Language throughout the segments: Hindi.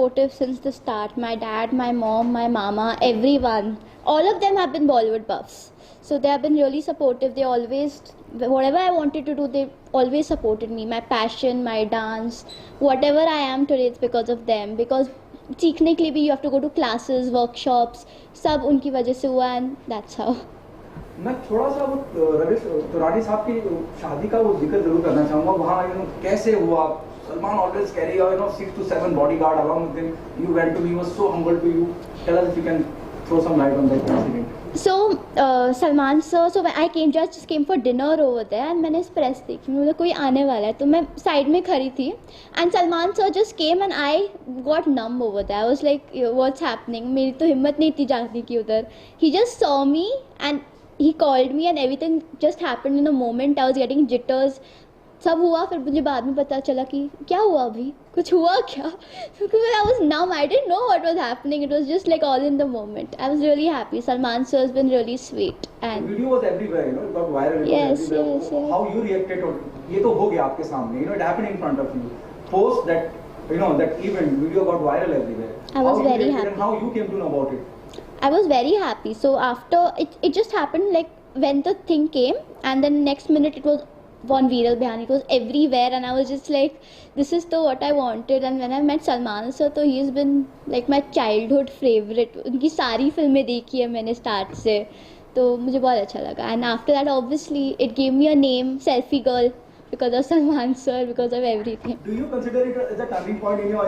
supportive since the start. My dad, my mom, my mama, everyone. All of them have been Bollywood buffs. So they have been really supportive. They always, whatever I wanted to do, they always supported me. My passion, my dance, whatever I am today, it's because of them. Because सीखने के लिए भी you have to go to classes, workshops, सब उनकी वजह से हुआ and that's how. मैं थोड़ा सा वो रवीश तुरानी साहब की शादी का वो जिक्र जरूर करना चाहूँगा. वहाँ कैसे हुआ? Salman always carry 6 to 7 bodyguard along with him. You went to me, he was so humble to you. Tell us if you can throw some light on that incident. So Salman sir, so when I just came for dinner over there and मैंने प्रेस देखी, मुझे कोई आने वाला है तो मैं साइड में खड़ी थी and Salman sir just came and I got numb over there. I was like, what's happening? मेरी तो हिम्मत नहीं थी जाने की उधर. He just saw me and he called me and everything just happened in a moment. I was getting jitters. सब हुआ. फिर मुझे बाद में पता चला कि क्या हुआ, अभी कुछ हुआ क्या? Because I was numb. I didn't know what was happening. It was just like all in the moment. I was really happy. Salman sir has been really sweet. And the video was everywhere, it got viral. Yes. How you reacted? ये तो हो गया आपके सामने. It happened in front of you. Post that, that event, video got viral everywhere. I was very happy. And how you came to know about it? I was very happy. So after it just happened like when the thing came, and then next minute it was on Viral Bihani. It was everywhere, and I was just like, this is the what I wanted. And when I met Salman sir, so he's been like my childhood favorite. उनकी सारी फिल्में देखी है मैंने start से, तो मुझे बहुत अच्छा लगा. And after that, obviously, it gave me a name, Selfie Girl, because of Salman sir, because of everything. Do you consider it as a turning point in your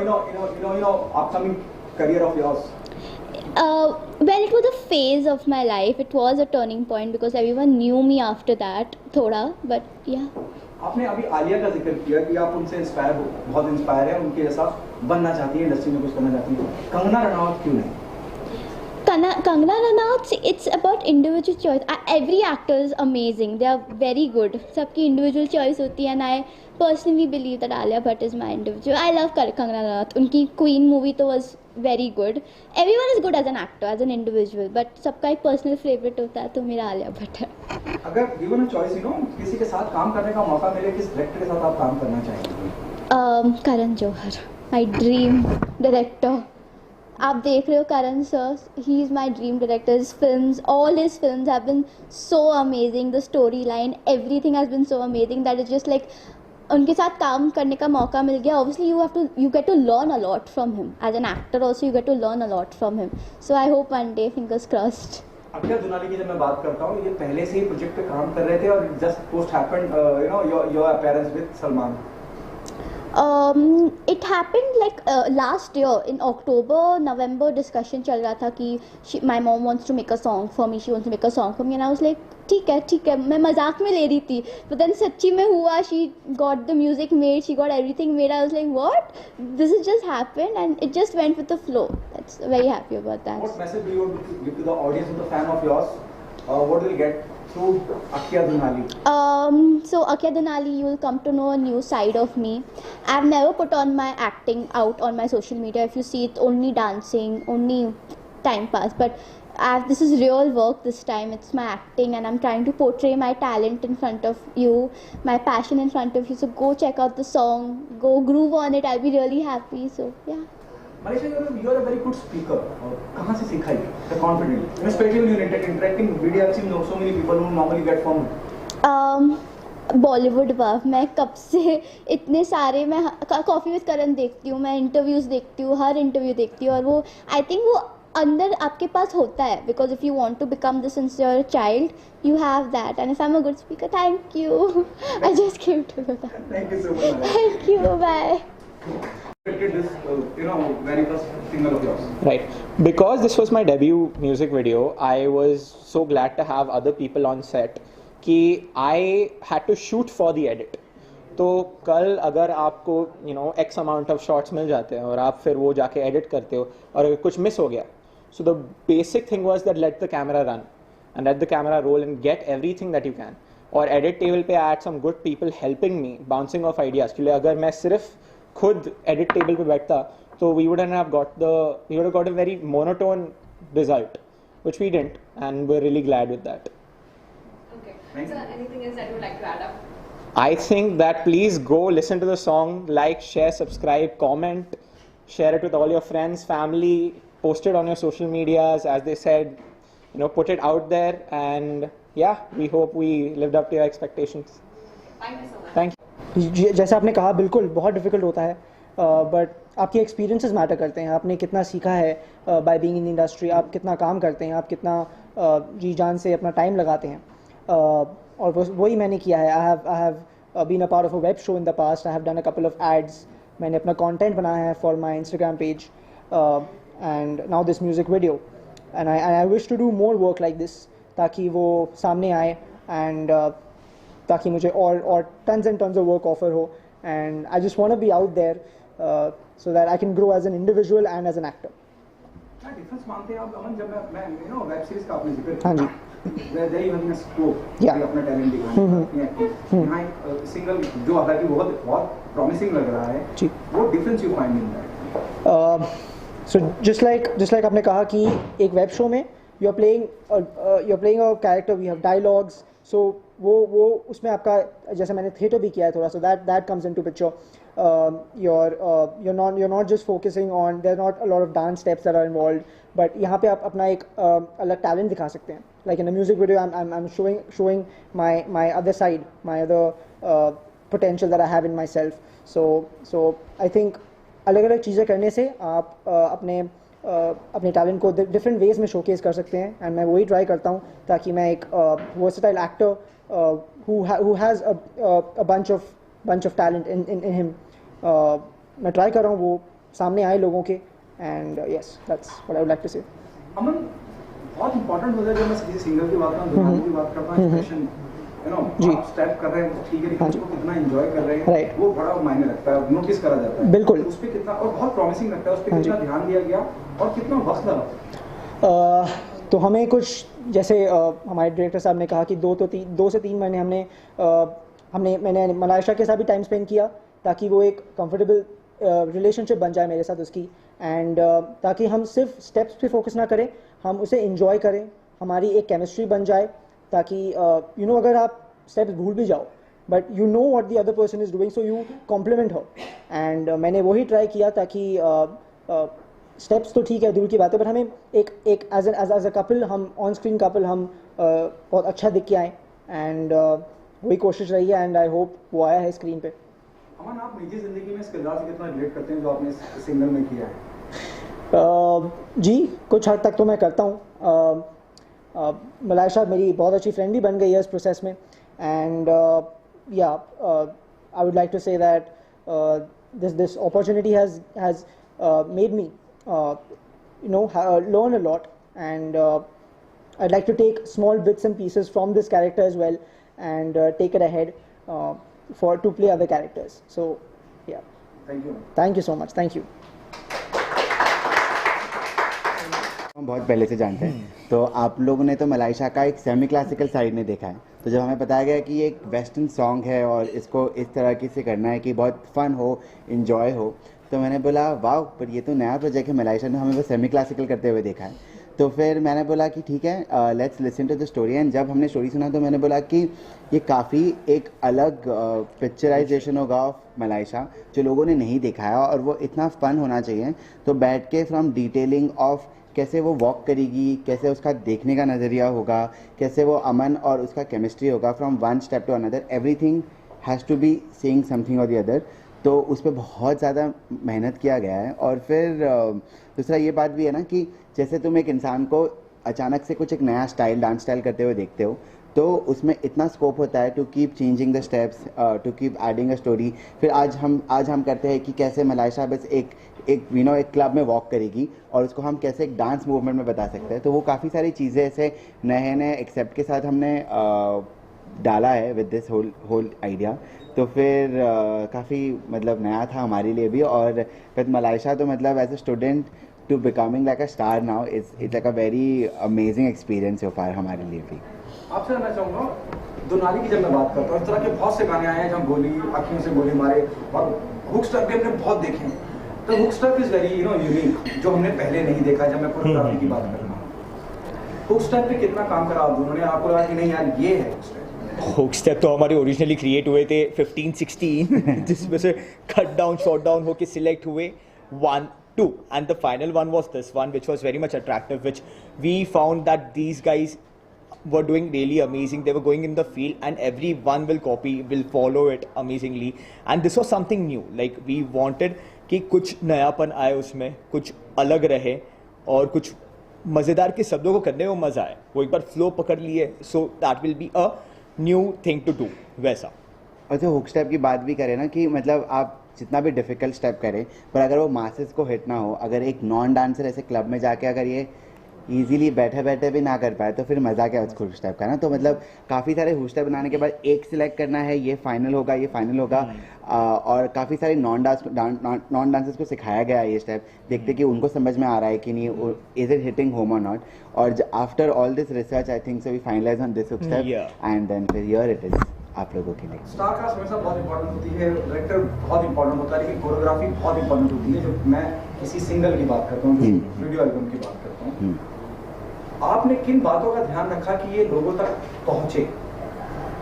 upcoming career of yours? Well, it was a phase of my life. It was a turning point because everyone knew me after that, थोड़ा, but yeah. आपने अभी आलिया का जिक्र किया कि आप उनसे बहुत इंस्पायर हैं, उनके जैसा बनना चाहती हैं, इंडस्ट्री में कुछ करना चाहती हैं. कंगना रनावत क्यों नहीं? Kangana Ranaut, it's about individual choice. Every actor is amazing. They are very good. सबकी individual choice होती है, and I personally believe that Alia Bhatt is my individual. I love Kangana Ranaut. उनकी Queen movie तो was very good. Everyone is good as an actor, as an individual, but सबका एक personal favorite होता है, तो मेरा Alia Bhatt है. अगर given a choice, किसी के साथ काम करने का मौका मिले, किस director के साथ आप काम करना चाहेंगे? Karan Johar, my dream director. आप देख रहे हो Karan sir, he is my dream director. His films, all his films have been so amazing. The story line, everything has been so amazing that is just like उनके साथ काम करने का मौका मिल गया. Obviously you get to learn a lot from him. As an actor also you get to learn a lot from him. So I hope one day, fingers crossed. Akshay दुनाली की जब मैं बात करता हूँ, ये पहले से ही प्रोजेक्ट पे काम कर रहे थे और just post happened your appearance with Salman. It happened like last year in October, November. Discussion चल रहा था कि my mom wants to make a song for me. She wants to make a song for me, and I was like, ठीक है. मैं मजाक में ले रही थी, but then सच्ची में हुआ. She got the music made, she got everything made. I was like, what? This has just happened, and it just went with the flow. That's very happy about that. What message do you want to give to the audience and the fan of yours? What will get through Akya Dunali? So Akya Dunali, you will come to know a new side of me. I've never put on my acting out on my social media. If you see, it's only dancing, only time pass. But this is real work this time. It's my acting, and I'm trying to portray my talent in front of you, my passion in front of you. So go check out the song, go groove on it. I'll be really happy. So yeah. Manisha, you are a very good speaker. कहाँ से सीखा ये? The confidence. Especially when you're interacting with media, I've seen so many people who normally get from. Bollywood बफ. मैं कब से इतने सारे, मैं कॉफ़ी विद करण देखती हूँ, मैं इंटरव्यूज़ देखती हूँ, हर इंटरव्यू देखती हूँ, और वो आई थिंक वो अंदर आपके पास होता है. Because if you want to become the sincere child, you have that, and if I'm a good speaker, thank you. I just came to know that. Thank you so much. Thank you. Bye. This, very first single of yours. Right. Because this was my debut music video, I was so glad to have other people on set कि I had to shoot for the edit. तो कल अगर आपको X amount of shots मिल जाते हैं और आप फिर वो जाके edit करते हो और अगर कुछ miss हो गया, so the basic thing was that let the camera run and let the camera roll and get everything that you can. और edit table पे I had some good people helping me bouncing off ideas. क्योंकि अगर मैं सिर्फ खुद edit table पे बैठता तो we would have got a very monotone result, which we didn't, and we're really glad with that. Okay. So anything else that you would like to add up? I think that please go listen to the song, like, share, subscribe, comment, share it with all your friends, family, post it on your social medias, as they said, you know, put it out there, and yeah, we hope we lived up to your expectations. Thank you so much. Thank you. जैसा आपने कहा बिल्कुल बहुत डिफ़िकल्ट होता है, बट आपके एक्सपीरियंसेस मैटर करते हैं. आपने कितना सीखा है बाय बीइंग इन इंडस्ट्री, आप कितना काम करते हैं, आप कितना जी जान से अपना टाइम लगाते हैं, और वही मैंने किया है. I have been a part of a web show in the past. I have done a couple of ads. मैंने अपना कंटेंट बनाया है for my Instagram page, and now this music video, and I wish to do more work like this, ताकि वो सामने आए, एंड ताकि मुझे और tons and tons of work offer हो, and I just want to be out there so that I can grow as an individual and as an actor. क्या डिफरेंस मानते हैं आप अमन, जब मैं यू नो वेब सीरीज का आपने जिक्र हाँ जी. there even a scope Yeah. अपना टैलेंट दिखाने, यहाँ एक सिंगल जो हालांकि बहुत प्रॉमिसिंग लग रहा है जी. वो difference you find in that? So just like आपने कहा कि एक वेब शो में you're playing a character, we have dialogues, so वो उसमें आपका, जैसे मैंने थिएटर भी किया है थोड़ा, so that comes into picture. You're not just focusing on, there are not a lot of dance steps that are involved, but यहाँ पे आप अपना एक अलग talent दिखा सकते हैं. Like in a music video, I'm showing my other side, my other potential that I have in myself. So I think अलग अलग चीज़ें करने से आप अपने टैलेंट को डिफरेंट वेज में शोकेस कर सकते हैं, एंड मैं वही ट्राई करता हूँ ताकि मैं एक versatile actor who has a bunch of talent in him, मैं ट्राई कर रहा हूँ वो सामने आए लोगों के, and yes that's what I would like to say. Aman, बहुत इंपॉर्टेंट होता है जब मैं किसी सिंगर की बात करता हूँ, गाने की बात करता हूँ, एक्सप्रेशन, यू नो, आप स्टेप कर रहे हैं ठीक है, लेकिन उसको कितना एंजॉय कर रहे हैं, वो बड़ा मायने रखता है, नोटिस करा जाता है. बिल्कुल. उस पे कितना, और बहुत प्रॉमिसिंग लगता है, उस पे कितना ध्यान दिया गया और कितना वक्त लगा? तो हमें कुछ जैसे हमारे डायरेक्टर साहब ने कहा कि 2 से 3 महीने मैंने मलाइशा के साथ भी टाइम स्पेंड किया, ताकि वो एक कंफर्टेबल रिलेशनशिप बन जाए मेरे साथ उसकी, एंड ताकि हम सिर्फ स्टेप्स पे फोकस ना करें, हम उसे एंजॉय करें, हमारी एक केमिस्ट्री बन जाए, ताकि यू नो अगर आप स्टेप्स भूल भी जाओ but you know what the other person is doing, so you compliment her, and मैंने वही ट्राई किया ताकि स्टेप्स तो ठीक है, दूर की बात है, बट हमें एक एज अ कपल, हम ऑन स्क्रीन कपल, हम बहुत अच्छा दिख के आए, एंड वही कोशिश रही है, एंड आई होप वो आया है स्क्रीन पे. अमन, आप निजी जिंदगी में इस किरदार से कितना रिलेट करते हैं जो आपने सिंगर में किया है? जी, कुछ हद तक तो मैं करता हूँ. मलाइशा मेरी बहुत अच्छी फ्रेंड भी बन गई है इस प्रोसेस में, and yeah I would like to say that this opportunity has made me you know learn a lot, and I'd like to take small bits and pieces from this character as well, and take it ahead to play other characters. So yeah, thank you so much. Thank you. हम बहुत पहले से जानते हैं, तो आप लोगों ने तो मलाइशा का एक सेमी क्लासिकल साइड नहीं देखा है, तो जब हमें बताया गया कि ये एक वेस्टर्न सॉन्ग है और इसको इस तरह से करना है कि बहुत फन हो, इन्जॉय हो, तो मैंने बोला वाह, पर ये तो नया प्रोजेक्ट है. मलाइशा ने हमें बस सेमी क्लासिकल करते हुए देखा है, तो फिर मैंने बोला कि ठीक है, let's listen to the story. And जब हमने स्टोरी सुना तो मैंने बोला कि ये काफ़ी एक अलग पिक्चराइजेशन होगा ऑफ मलाइशा जो लोगों ने नहीं देखा है, और वो इतना फन होना चाहिए. तो बैठ के फ्रॉम डिटेलिंग ऑफ कैसे वो वॉक करेगी, कैसे उसका देखने का नज़रिया होगा, कैसे वो अमन और उसका केमिस्ट्री होगा, from one step to another, everything has to be saying something और द अदर. तो उस पर बहुत ज़्यादा मेहनत किया गया है. और फिर दूसरा ये बात भी है ना कि जैसे तुम एक इंसान को अचानक से कुछ एक नया स्टाइल, डांस स्टाइल करते हुए देखते हो, तो उसमें इतना स्कोप होता है to keep changing the steps, to keep adding a story. फिर आज हम करते हैं कि कैसे मलाइशा बस एक क्लब में वॉक करेगी और उसको हम कैसे एक डांस मूवमेंट में बता सकते हैं. तो वो काफ़ी सारी चीज़ें ऐसे नए एक्सेप्ट के साथ हमने डाला है विद दिस होल आइडिया. तो फिर काफ़ी मतलब नया था हमारे लिए भी. और फिर मलाइशा तो मतलब as a student to becoming like a star now, it's like a very amazing experience so far हमारे लिए भी. आपसे जानना चाहूँगा, दोनाली की जब मैं बात करता हूँ, इस तरह के बहुत से गाने आए हैं जहाँ गोली, आँखियों से गोली मारे, और हुक स्टेप भी हमने बहुत देखे हैं. तो hook step is very unique, जो हमने पहले नहीं देखा. जब मैं कोरियोग्राफी की बात कर रहा हूँ, हुक स्टेप पे कितना काम करा आप दोनों ने? आपको लगा कि नहीं यार ये है हुक स्टेप? हुक स्टेप तो हमारे ओरिजिनली क्रिएट हुए थे 15-16 जिसमें से कट डाउन, शॉट डाउन होके सिलेक्ट हुए. 1, 2, and the final one was this one, which was very much attractive, which we found that these guys were doing really amazing. They were going in the field and everyone will copy, will follow it amazingly, and this was something new. Like we wanted कि कुछ नयापन आए उसमें, कुछ अलग रहे और कुछ मज़ेदार के शब्दों को करने में मज़ा आए. वो एक बार फ्लो पकड़ लिए, so that will be a new thing to do वैसा. और जो हुक स्टेप की बात भी करें ना कि मतलब आप जितना भी डिफ़िकल्ट स्टेप करें पर अगर वो मासेस को हिट ना हो, अगर एक नॉन डांसर ऐसे क्लब में जाके अगर ये इजीली बैठे बैठे भी ना कर पाए तो फिर मज़ा क्या उस हुक स्टेप का ना. तो मतलब काफ़ी सारे हुक स्टेप बनाने के बाद एक सिलेक्ट करना है, ये फाइनल होगा, ये फाइनल होगा. और काफ़ी सारे नॉन डांसर्स को सिखाया गया है ये स्टेप. देखते कि उनको समझ में आ रहा है कि नहीं, इज इट हिटिंग होम और नॉट. और after all this research I think so we finalize on this hook step and then फिर हियर इट इज आप लोगों के लिए. स्टार कास्ट हमेशा बहुत इंपॉर्टेंट होती है, डायरेक्टर बहुत इंपॉर्टेंट होता है, लेकिन कोरियोग्राफी बहुत इंपॉर्टेंट होती है. जब मैं किसी सिंगल की बात करता हूँ, वीडियो एल्बम की बात करता हूँ, आपने किन बातों का ध्यान रखा कि ये लोगों तक पहुंचे?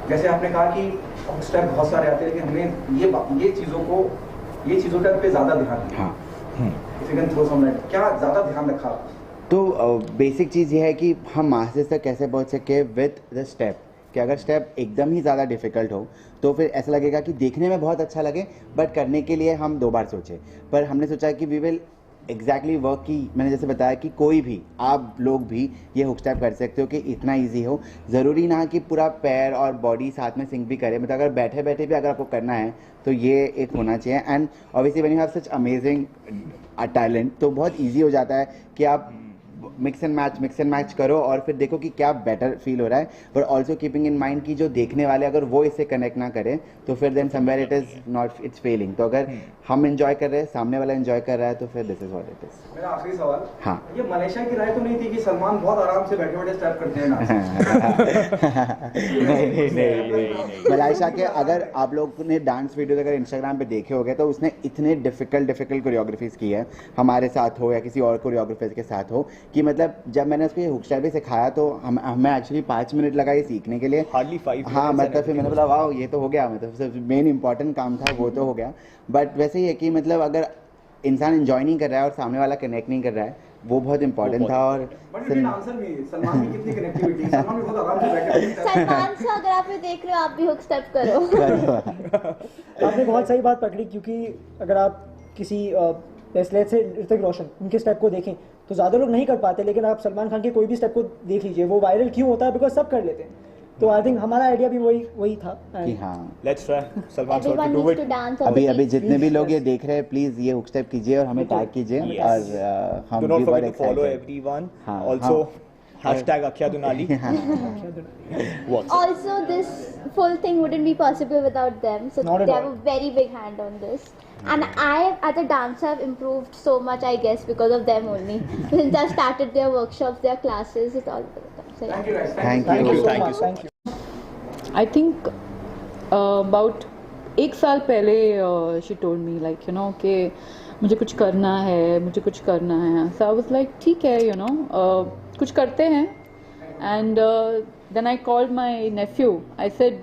जैसे आपने कहा कि स्टेप बहुत सारे आते हैं, लेकिन हमें ये चीज़ों पे ज़्यादा ध्यान दिया. If you can throw some light, क्या ज़्यादा ध्यान रखा? तो बेसिक चीज़ ये है कि हम मास्टर्स तक कैसे पहुंच सके विद द स्टेप. कि अगर स्टेप एकदम ही ज़्यादा डिफ़िकल्ट हो तो फिर ऐसा लगेगा कि देखने में बहुत अच्छा लगे बट करने के लिए हम 2 बार सोचें. पर हमने सोचा कि वी विल एग्जैक्टली वर्क की मैंने जैसे बताया कि कोई भी आप लोग भी ये हुक स्टेप कर सकते हो कि इतना इजी हो. ज़रूरी ना कि पूरा पैर और बॉडी साथ में सिंक भी करे. मतलब अगर बैठे बैठे भी अगर आपको करना है तो ये एक होना चाहिए. And obviously when you have such amazing talent तो बहुत ईजी हो जाता है कि आप मिक्स एंड मैच करो और फिर देखो कि क्या बेटर फील हो रहा है. But also keeping in mind कि जो देखने वाले अगर वो इससे कनेक्ट ना करें तो फिर then somewhere it is not it's failing. तो अगर हम एंजॉय कर रहे हैं, सामने वाला एंजॉय कर रहा है तो फिर this is what it is. मेरा आखिरी सवाल, हाँ, ये मलेशिया की राय तो नहीं थी कि सलमान बहुत आराम से बैठे बैठे स्टेप करते हैं ना? नहीं. मलाइशा के अगर आप लोग ने डांस वीडियोस अगर इंस्टाग्राम पे देखे होंगे तो उसने इतने डिफिकल्ट कोरियोग्राफीज की है हमारे साथ हो या किसी और कोरियोग्राफर के साथ हो कि मतलब जब मैंने उसको ये हुक स्टेप भी सिखाया तो हमें एक्चुअली 5 मिनट लगा ये सीखने के लिए. हार्डली 5. हाँ, मतलब फिर मैंने बोला वाह ये तो हो गया. मतलब सबसे मेन इंपॉर्टेंट काम था वो तो हो गया. बट वैसे ही है कि मतलब अगर इंसान एंजॉय नहीं कर रहा है और सामने वाला कनेक्ट नहीं कर रहा है वो बहुत इंपॉर्टेंट था. और आंसर भी सलमान की कितनी कनेक्टिविटी, सलमान भी बहुत आराम से बैठे. सलमान से अगर आप ये देख रहे हो, आप भी हुक स्टेप करो. आपने बहुत सही बात पकड़ी क्योंकि अगर आप किसी लेट्स से ऋतिक रोशन उनके स्टेप को देखें तो ज़्यादा लोग नहीं कर पाते, लेकिन आप सलमान खान के कोई भी स्टेप को देख लीजिए वो वायरल क्यों होता है, बिकॉज सब कर लेते हैं. तो आई थिंक हमारा आइडिया भी वही था कि हाँ let's try Salman sir Everyone to do needs it. to dance. अभी जितने भी लोग ये देख रहे हैं प्लीज ये हुक स्टेप कीजिए और हमें टैग कीजिए. और हम डू भी नॉट बहुत forget to follow excited. Everyone. हाँ, आल्सो हाँ. #Akhya What? Also, this full thing wouldn't be possible without them. So Not at they all. have a very big hand on this. And I, as a dancer, have improved so much, I guess, because of them only. Since I started their workshops, their classes, it's all because of them. So, yeah. Thank you guys. Thank Thank you you. so Thank you much. so Thank you. I think about 1 साल पहले she told me like कि मुझे कुछ करना है. So I was like ठीक है कुछ करते हैं. And then I called my nephew. I said,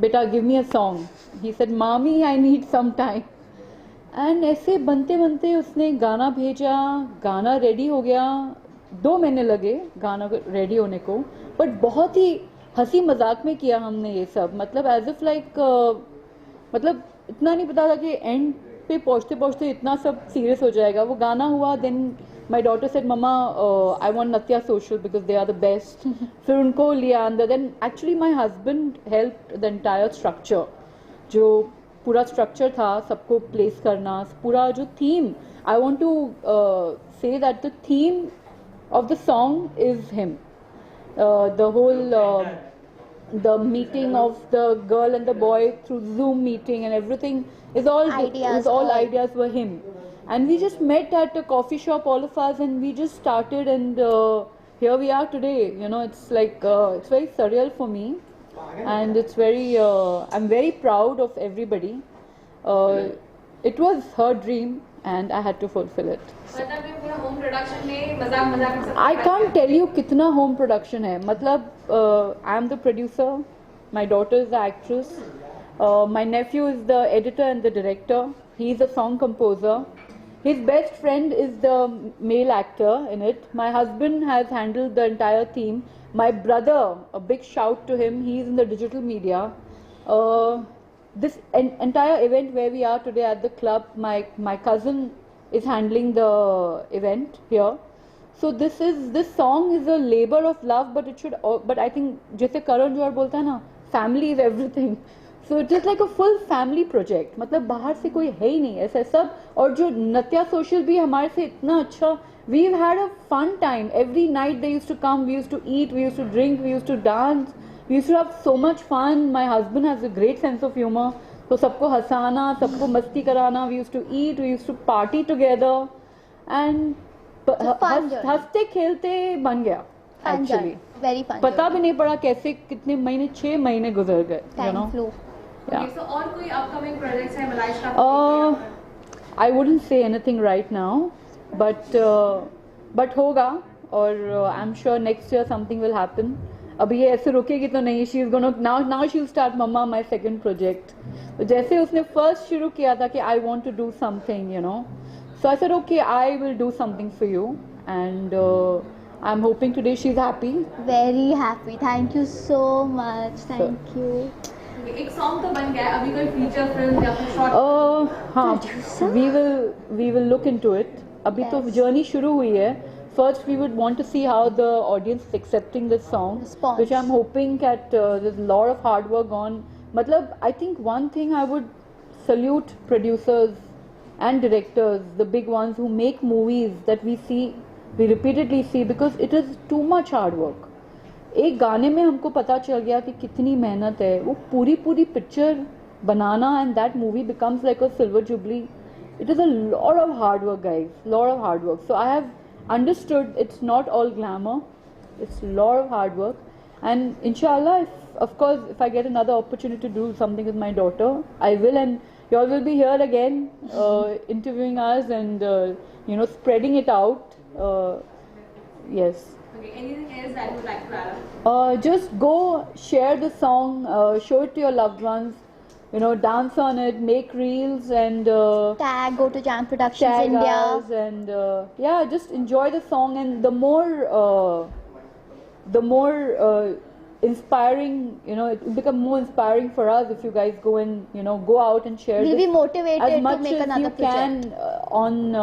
"Beta, give me a song." He said, "Mommy, I need some time." And ऐसे बनते बनते उसने गाना भेजा, गाना रेडी हो गया. 2 महीने लगे गाना रेडी होने को, बट बहुत ही हंसी मजाक में किया हमने ये सब. मतलब एज इफ लाइक मतलब इतना नहीं पता था कि एंड पे पहुँचते पहुँचते इतना सब सीरियस हो जाएगा. वो गाना हुआ. Then my daughter said mama I want Natya social because they are the best. फिर उनको लिया अंदर. Then actually my husband help the entire structure. जो पूरा स्ट्रक्चर था सबको प्लेस करना, पूरा जो theme, I want to say that the theme of the song is him. The whole the meeting of the girl and the boy through Zoom meeting and everything is all ideas were him. And we just met at a coffee shop, all of us, and we just started, and here we are today. It's like it's very surreal for me, and it's very I'm very proud of everybody. It was her dream and I had to fulfill it. मतलब ये पूरा होम प्रोडक्शन में मजाक में सब I can't tell you कितना home production है. मतलब I am the producer, my daughter is the actress, my nephew is the editor and the director. He is a song composer. His best friend is the male actor in it. My husband has handled the entire theme. My brother, a big shout to him, he's in the digital media. This entire event where we are today at the club, my cousin is handling the event here. So this song is a labor of love, but I think जैसे करण जौहर बोलता है ना, family is everything. So it is like a full family project. मतलब बाहर से कोई है ही नहीं ऐसा सब. और जो नत्या social भी हमारे से इतना अच्छा, we've had a fun time. Every night they used to come, we used to eat, we used to drink, we used to dance, we used to have so much fun. My husband has a great sense of humor. तो सबको हंसाना, सबको मस्ती कराना. We used to eat, we used to party together, and हंसते खेलते बन गया actually. Very fun. पता भी नहीं पड़ा कैसे कितने महीने, 6 महीने गुजर गए. Time flew. Yeah. Okay, so और कोई upcoming projects है मलाइशा का? I wouldn't say anything right now, but होगा, और I'm sure next year something will happen. अभी ये ऐसे रुकेगी तो नहीं. She's gonna now she'll start Mama, my second project. तो जैसे उसने first शुरू किया था कि I want to do something, you know. So I said okay, I will do something for you, and I'm hoping today she's happy. Very happy. Thank you so much. Thank you. एक सॉन्ग तो बन गया है, अभी कोई फीचर फिल्म या फिर शॉर्ट? हाँ, we will look into it. अभी तो जर्नी शुरू हुई है. First we would want to see how the audience is accepting this song, Response. which I'm hoping that there's a lot of hard work on. मतलब I think one thing I would salute producers and directors, the big ones who make movies that we repeatedly see, because it is too much hard work. एक गाने में हमको पता चल गया कि कितनी मेहनत है. वो पूरी picture banana, and that movie becomes like a silver jubilee. It is a lot of hard work, guys. Lot of hard work. So I have understood it's not all glamour. It's a lot of hard work. And inshallah, if I get another opportunity to do something with my daughter, I will. And you all will be here again, interviewing us and spreading it out. Yes. Okay, anything else that you would like to add up? Just go share the song, show it to your loved ones, dance on it, make reels, and Go to Jam Productions tag India. us, and just enjoy the song. And the more inspiring, it will become more inspiring for us if you guys go and go out and share We'll this be motivated as to much make as another you project. can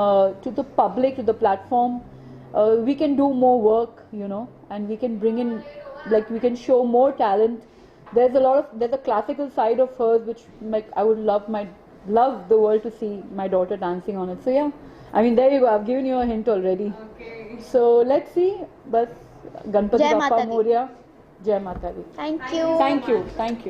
to the public, to the platform. We can do more work, and we can bring in, we can show more talent. There's a classical side of hers which I would love the world to see my daughter dancing on it. So yeah, I mean, there you go. I've given you a hint already. Okay. So let's see. Bas Ganpati Jai Bappa Mata Di. Moria. Jai Mata Di. Thank you. Thank you. Thank you.